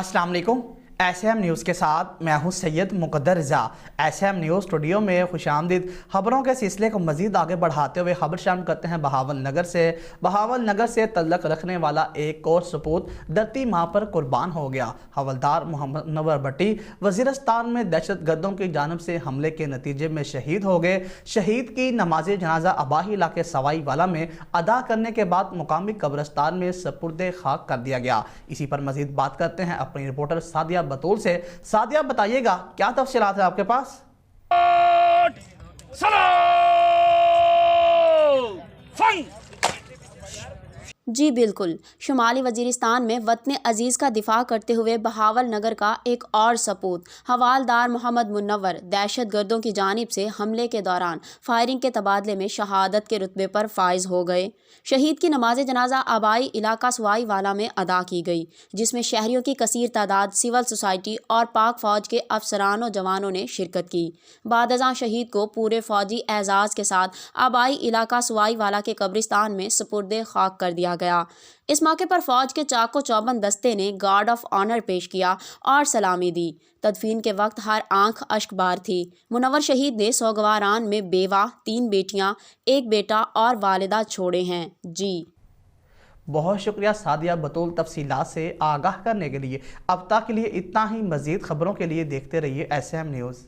अस्सलाम वालेकुम। SM news के साथ मैं हूं सैयद मुक़द्दर रज़ा। एसएम न्यूज़ स्टूडियो में खुशामदीद। खबरों के सिलसिले को मज़ीद आगे बढ़ाते हुए खबर शामिल करते हैं बहावल नगर से तल्लक रखने वाला एक और सपूत धरती माँ पर कुर्बान हो गया। हवलदार मोहम्मद मुनव्वर भट्टी वज़ीरिस्तान में दहशत गर्दों की जानिब से हमले के नतीजे में शहीद हो गए। शहीद की नमाज जनाजा आबाही इलाके सवाई वाला में अदा करने के बाद मुकामी कब्रिस्तान में सपुर्दे खाक कर दिया गया। इसी पर मज़ीद बात करते हैं अपनी रिपोर्टर सादिया बतूल से। सादिया, बताइएगा क्या तफसीलात है आपके पास? जी बिल्कुल, शुमाली वज़ीरिस्तान में वतन अजीज़ का दिफा करते हुए बहावल नगर का एक और सपूत हवालदार मोहम्मद मुनव्वर दहशत गर्दों की जानिब से हमले के दौरान फायरिंग के तबादले में शहादत के रुतबे पर फाइज हो गए। शहीद की नमाज जनाजा आबाई इलाका सुवाई वाला में अदा की गई, जिसमें शहरियों की कसीर तादाद, सिविल सोसाइटी और पाक फ़ौज के अफसरान और जवानों ने शिरकत की। बाद अज़ां शहीद को पूरे फ़ौजी एजाज़ के साथ आबाई इलाका सुवाई वाला के कब्रिस्तान में सपुर्दे खाक कर दिया गया। इस मौके पर फौज के चाको चौबंद दस्ते ने गार्ड ऑफ ऑनर पेश किया और सलामी दी। तदफीन के वक्त हर आंख अश्कबार थी। मुनव्वर शहीद ने सोगवारान में बेवा, 3 बेटियां, 1 बेटा और वालिदा छोड़े हैं। जी बहुत शुक्रिया सादिया बतूल तफसीलात से आगाह करने के लिए। अब तक के लिए इतना ही। मज़ीद खबरों के लिए देखते रहिए एसएम न्यूज़।